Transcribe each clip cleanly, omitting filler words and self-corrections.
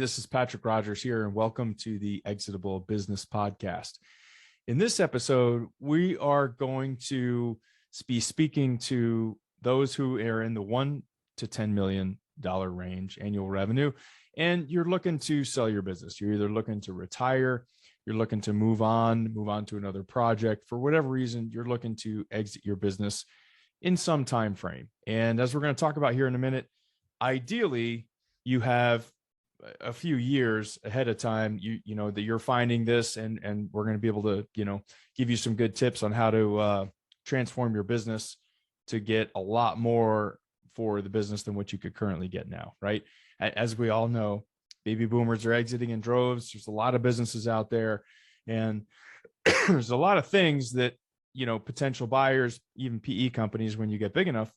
this is Patrick Rogers here, and welcome to the Exitable Business Podcast. In this episode, we are going to be speaking to those who are in the $1 to $10 million range annual revenue, and you're looking to sell your business. You're either looking to retire, you're looking to move on to another project. For whatever reason, you're looking to exit your business in some time frame. And as we're going to talk about here in a minute, ideally, you have a few years ahead of time, you know that you're finding this, and we're going to be able to, give you some good tips on how to transform your business to get a lot more for the business than what you could currently get now, right? As we all know, baby boomers are exiting in droves. There's a lot of businesses out there, and there's a lot of things that, potential buyers, even PE companies, when you get big enough,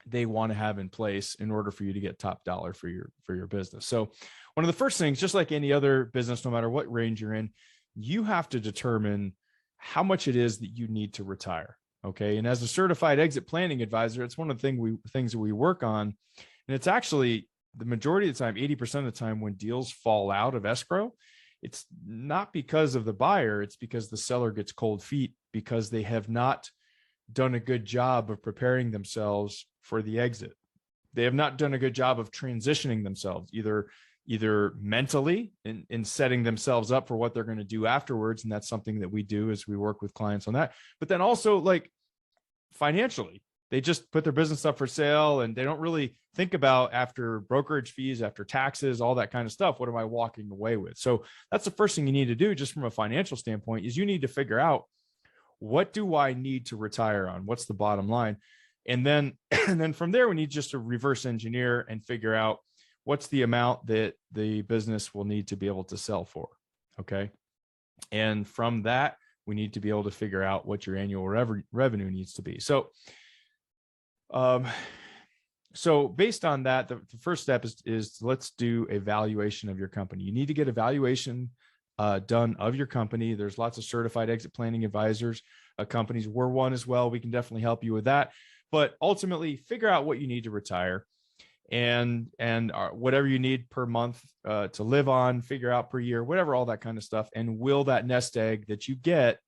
they want to have in place in order for you to get top dollar for your business. So one of the first things, just like any other business, no matter what range you're in, you have to determine how much it is that you need to retire. Okay. And as a certified exit planning advisor, it's one of the things that we work on. And it's actually the majority of the time, 80% of the time, when deals fall out of escrow, it's not because of the buyer, it's because the seller gets cold feet because they have not done a good job of preparing themselves for the exit. They have not done a good job of transitioning themselves, either mentally in setting themselves up for what they're going to do afterwards. And that's something that we do as we work with clients on that. But then also, like, financially, they just put their business up for sale and they don't really think about, after brokerage fees, after taxes, all that kind of stuff, what am I walking away with? So that's the first thing you need to do, just from a financial standpoint, is you need to figure out, what do I need to retire on? What's the bottom line? And then from there, we need just to reverse engineer and figure out what's the amount that the business will need to be able to sell for. Okay. And from that, we need to be able to figure out what your annual revenue needs to be. So based on that, the first step is let's do a valuation of your company. You need to get a valuation done of your company. There's lots of certified exit planning advisors, companies. We're one as well. We can definitely help you with that. But ultimately, figure out what you need to retire, and whatever you need per month to live on, figure out per year, whatever, all that kind of stuff. And will that nest egg that you get,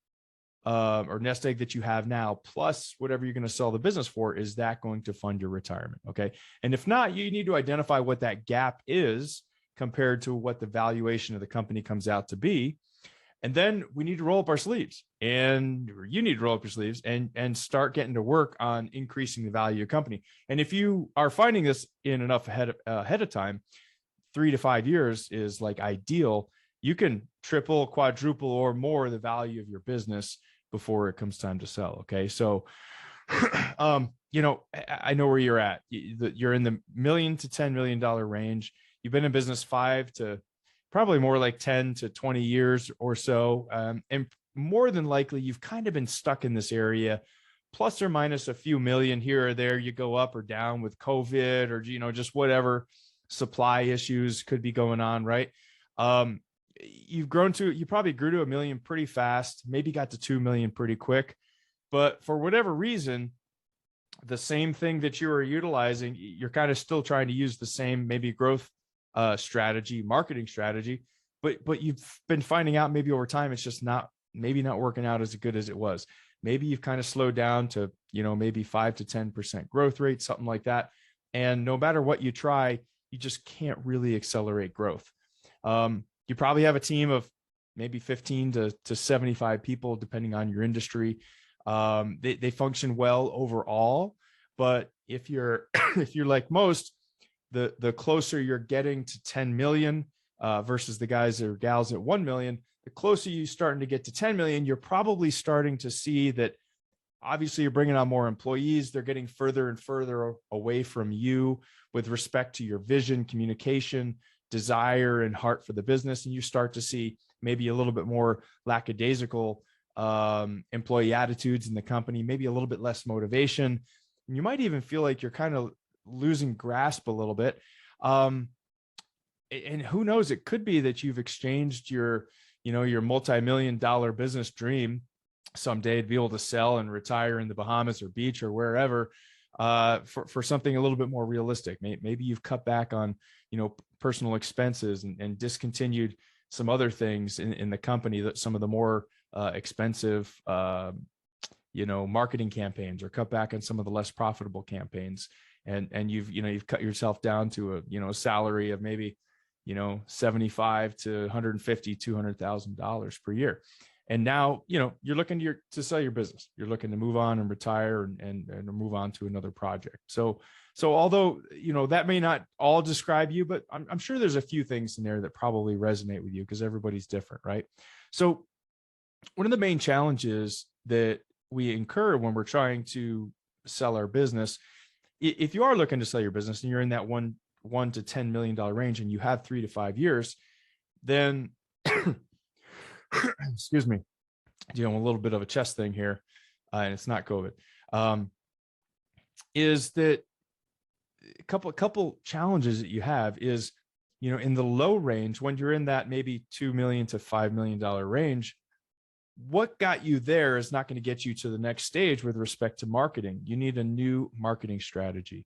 or nest egg that you have now, plus whatever you're going to sell the business for, is that going to fund your retirement? Okay. And if not, you need to identify what that gap is compared to what the valuation of the company comes out to be. And then we need to roll up our sleeves, and you need to roll up your sleeves and start getting to work on increasing the value of your company. And if you are finding this in enough ahead of time, 3 to 5 years is like ideal. You can triple, quadruple, or more the value of your business before it comes time to sell. Okay. So, I know where you're at. You're in the $1 million to $10 million range. You've been in business 5 to probably more like 10 to 20 years or so. And more than likely, you've kind of been stuck in this area, plus or minus a few million here or there. You go up or down with COVID, or, just whatever supply issues could be going on, right? You probably grew to $1 million pretty fast, maybe got to 2 million pretty quick. But for whatever reason, the same thing that you were utilizing, you're kind of still trying to use the same maybe growth strategy, marketing strategy, but you've been finding out maybe over time, it's just not working out as good as it was. Maybe you've kind of slowed down to, maybe 5 to 10% growth rate, something like that. And no matter what you try, you just can't really accelerate growth. You probably have a team of maybe 15 to 75 people, depending on your industry. They function well overall, but if you're like most, the closer you're getting to 10 million versus the guys or gals at 1 million, the closer you're starting to get to 10 million, you're probably starting to see that obviously you're bringing on more employees. They're getting further and further away from you with respect to your vision, communication, desire, and heart for the business. And you start to see maybe a little bit more lackadaisical employee attitudes in the company, maybe a little bit less motivation. And you might even feel like you're kind of losing grasp a little bit. And who knows, it could be that you've exchanged your multi-million-dollar business dream someday to be able to sell and retire in the Bahamas or beach or wherever for something a little bit more realistic. Maybe you've cut back on, personal expenses and discontinued some other things in the company, that some of the more expensive, marketing campaigns, or cut back on some of the less profitable campaigns. And you've cut yourself down to a salary of maybe, 75 to 150, $200,000 per year. And now, you're looking to sell your business. You're looking to move on and retire and move on to another project. So although, that may not all describe you, but I'm sure there's a few things in there that probably resonate with you, because everybody's different, right? So one of the main challenges that we incur when we're trying to sell our business, if you are looking to sell your business and you're in that $1 to $10 million range and you have 3 to 5 years, then excuse me, a little bit of a chest thing here, and it's not COVID, is that a couple challenges that you have is, in the low range, when you're in that maybe $2 million to $5 million range, what got you there is not going to get you to the next stage with respect to marketing. You need a new marketing strategy.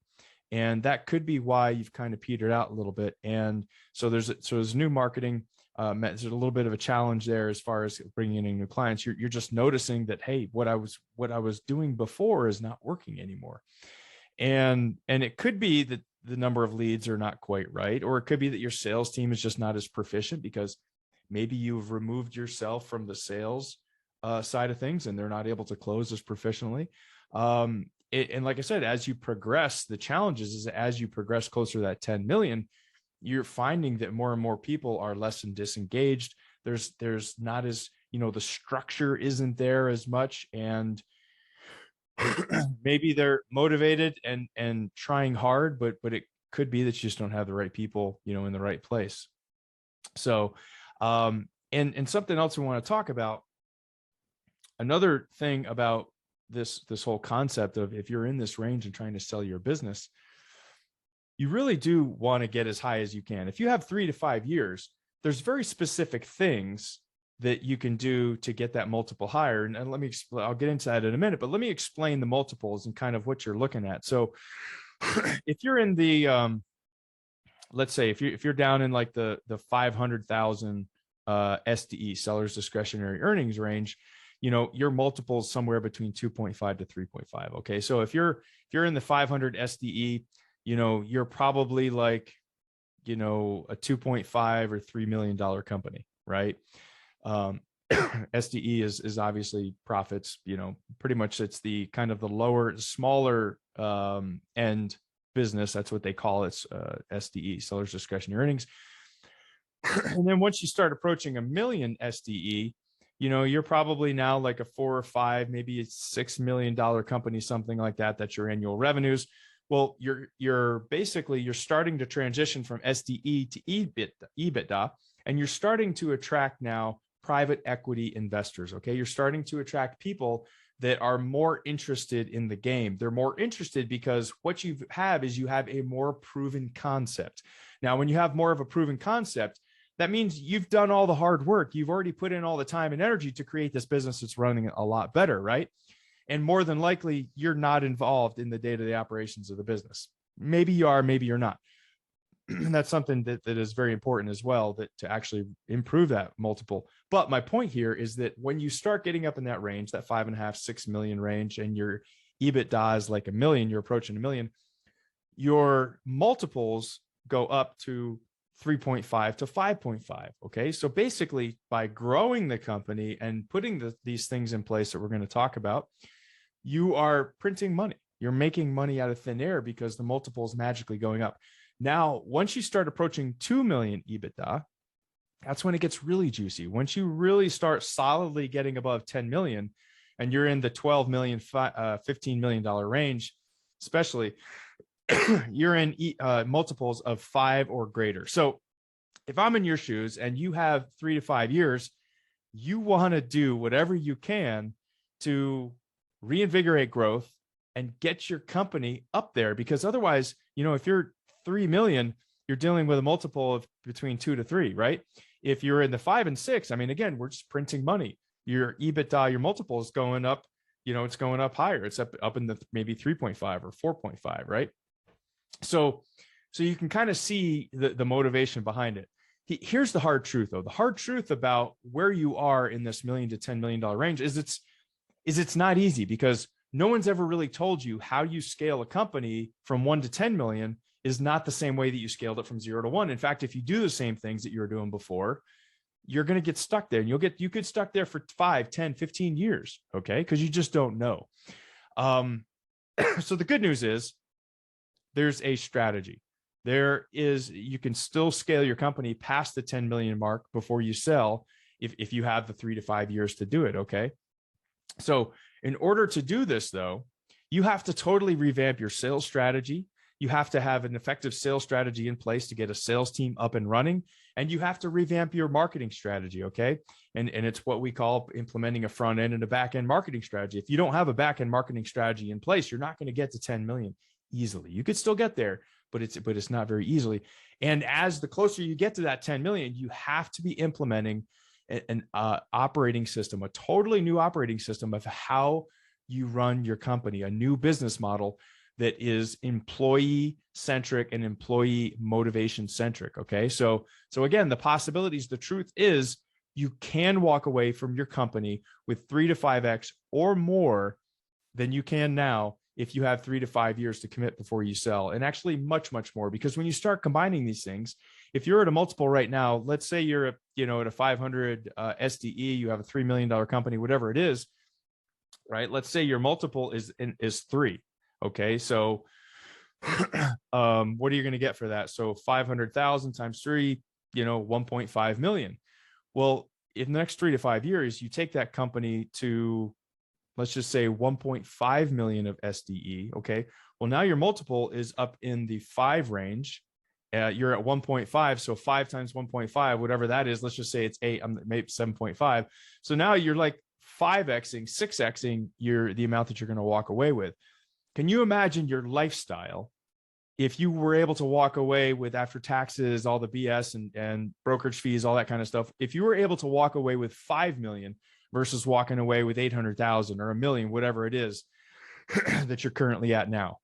And that could be why you've kind of petered out a little bit. And so there's new marketing. There's a little bit of a challenge there as far as bringing in new clients. You're just noticing that, hey, what I was doing before is not working anymore. And it could be that the number of leads are not quite right, or it could be that your sales team is just not as proficient, because maybe you've removed yourself from the sales side of things and they're not able to close as proficiently. And like I said, as you progress, the challenges is as you progress closer to that 10 million, you're finding that more and more people are less and disengaged. There's not as, the structure isn't there as much. And maybe they're motivated and trying hard, but it could be that you just don't have the right people, in the right place. So, and something else we want to talk about, another thing about this whole concept of, if you're in this range and trying to sell your business, you really do want to get as high as you can. If you have 3 to 5 years, there's very specific things that you can do to get that multiple higher. And I'll get into that in a minute, but let me explain the multiples and kind of what you're looking at. So if you're in the, let's say if you're down in like the 500,000 SDE, seller's discretionary earnings range, your multiple is somewhere between 2.5 to 3.5. Okay. So if you're in the 500 SDE, you're probably like, a 2.5 or $3 million company, right? SDE is obviously profits, pretty much it's the kind of the smaller end business. That's what they call it, SDE, seller's discretionary earnings. And then once you start approaching $1 million SDE, you're probably now like a 4 or 5, maybe a $6 million company, something like that. That's your annual revenues. Well, you're starting to transition from SDE to EBITDA, and you're starting to attract now private equity investors. Okay. You're starting to attract people that are more interested in the game. They're more interested because what you have a more proven concept. Now, when you have more of a proven concept, that means you've done all the hard work. You've already put in all the time and energy to create this business that's running a lot better, right? And more than likely, you're not involved in the day-to-day operations of the business. Maybe you are, maybe you're not. That's something that is very important as well, that to actually improve that multiple. But my point here is that when you start getting up in that range, that 5.5, 6 million range, and your EBITDA is like $1 million, you're approaching $1 million, your multiples go up to 3.5 to 5.5. Okay. So basically, by growing the company and putting these things in place that we're going to talk about, you are printing money. You're making money out of thin air because the multiple is magically going up. Now, once you start approaching 2 million EBITDA, that's when it gets really juicy. Once you really start solidly getting above 10 million and you're in the 12 million, $15 million range, especially, you're in multiples of 5 or greater. So if I'm in your shoes and you have 3 to 5 years, you want to do whatever you can to reinvigorate growth and get your company up there, because otherwise, if you're 3 million, you're dealing with a multiple of between 2 to 3, right? If you're in the 5 and 6, I mean, again, we're just printing money. Your EBITDA, your multiple is going up, it's going up higher. It's up in the maybe 3.5 or 4.5, right? So So you can kind of see the motivation behind it. Here's the hard truth, though. The hard truth about where you are in this $1 million to $10 million range is it's not easy, because no one's ever really told you how you scale a company from 1 to 10 million is not the same way that you scaled it from 0 to 1. In fact, if you do the same things that you were doing before, you're going to get stuck there, and you could stuck there for 5, 10, 15 years. Okay. Cause you just don't know. So the good news is there's a strategy. You can still scale your company past the 10 million mark before you sell, if you have the 3 to 5 years to do it. Okay. So in order to do this, though, you have to totally revamp your sales strategy. You have to have an effective sales strategy in place to get a sales team up and running. And you have to revamp your marketing strategy. Okay. And it's what we call implementing a front end and a back end marketing strategy. If you don't have a back end marketing strategy in place, you're not going to get to 10 million easily. You could still get there, but it's not very easily. And as the closer you get to that 10 million, you have to be implementing an operating system, a totally new operating system of how you run your company, a new business model that is employee centric and employee motivation centric. Okay. So again, the possibilities, the truth is you can walk away from your company with 3 to 5x or more than you can now if you have 3 to 5 years to commit before you sell, and actually much, much more, because when you start combining these things, if you're at a multiple right now, let's say you're at a 500 SDE, you have a $3 million company, whatever it is, right? Let's say your multiple is 3. Okay. So what are you going to get for that? So 500,000 times 3, 1.5 million. Well, in the next 3 to 5 years, you take that company to, let's just say 1.5 million of SDE. Okay. Well, now your multiple is up in the 5 range. You're at 1.5. So 5 times 1.5, whatever that is, let's just say it's 8, maybe 7.5. So now you're like 5xing, 6xing the amount that you're going to walk away with. Can you imagine your lifestyle if you were able to walk away with, after taxes, all the BS and brokerage fees, all that kind of stuff, if you were able to walk away with 5 million versus walking away with 800,000 or $1 million, whatever it is that you're currently at now?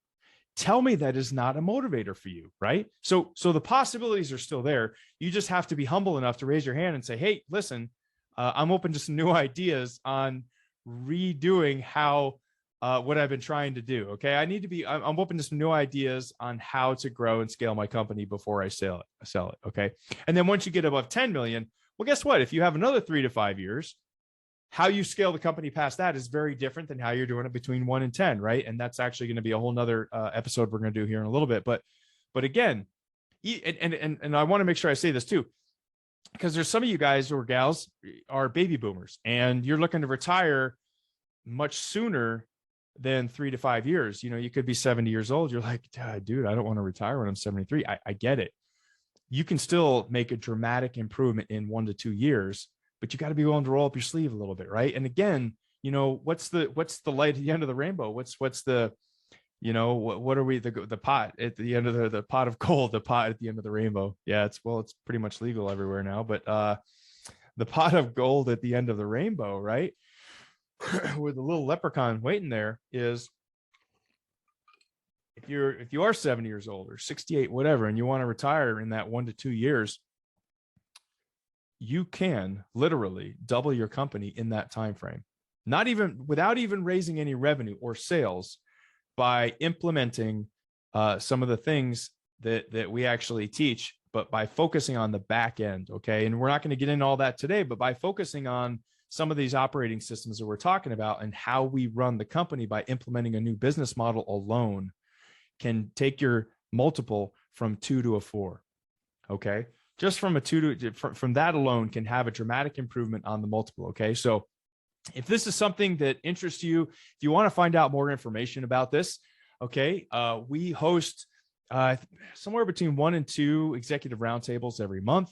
Tell me that is not a motivator for you, right? So the possibilities are still there. You just have to be humble enough to raise your hand and say, hey, listen, I'm open to some new ideas on redoing how what I've been trying to do. Okay. I'm open to some new ideas on how to grow and scale my company before I sell it. Okay. And then once you get above 10 million, well, guess what? If you have another 3 to 5 years, how you scale the company past that is very different than how you're doing it between 1 and 10. Right. And that's actually going to be a whole nother episode we're going to do here in a little bit. But again, and I want to make sure I say this too, because there's some of you guys or gals are baby boomers and you're looking to retire much sooner than 3 to 5 years. You could be 70 years old. You're like, dude, I don't want to retire when I'm 73. I get it. You can still make a dramatic improvement in 1 to 2 years, but you got to be willing to roll up your sleeve a little bit. Right. And again, what's the light at the end of the rainbow? What's the, what are we, the pot at the end of the pot of gold, the pot at the end of the rainbow. Yeah. It's pretty much legal everywhere now, but the pot of gold at the end of the rainbow, right? With a little leprechaun waiting there is, if you are 70 years old or 68, whatever, and you want to retire in that 1 to 2 years, you can literally double your company in that time frame, without even raising any revenue or sales, by implementing some of the things that we actually teach, but by focusing on the back end. Okay. And we're not going to get into all that today, but by focusing on some of these operating systems that we're talking about and how we run the company by implementing a new business model alone, can take your multiple from 2 to a 4. Okay. Just from a 2 to, from that alone can have a dramatic improvement on the multiple. Okay. So if this is something that interests you, if you want to find out more information about this, okay, we host somewhere between 1 and 2 executive roundtables every month.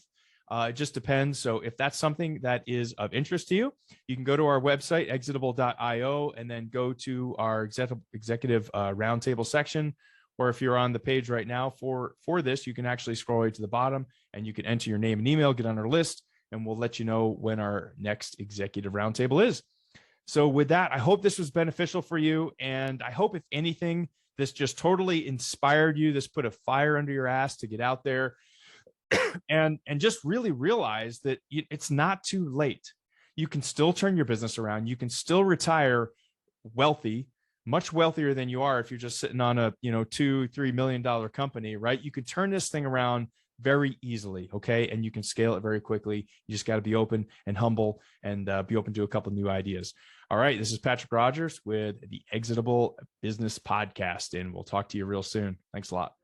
It just depends. So if that's something that is of interest to you, you can go to our website, exitable.io, and then go to our executive roundtable section. Or if you're on the page right now for this, you can actually scroll right to the bottom and you can enter your name and email, get on our list, and we'll let you know when our next executive roundtable is. So with that, I hope this was beneficial for you. And I hope, if anything, this just totally inspired you, this put a fire under your ass to get out there and just really realize that it's not too late. You can still turn your business around. You can still retire wealthy, much wealthier than you are if you're just sitting on a, $2-3 million company, right? You could turn this thing around very easily. Okay. And you can scale it very quickly. You just got to be open and humble and be open to a couple of new ideas. All right. This is Patrick Rogers with the Exitable Business Podcast, and we'll talk to you real soon. Thanks a lot.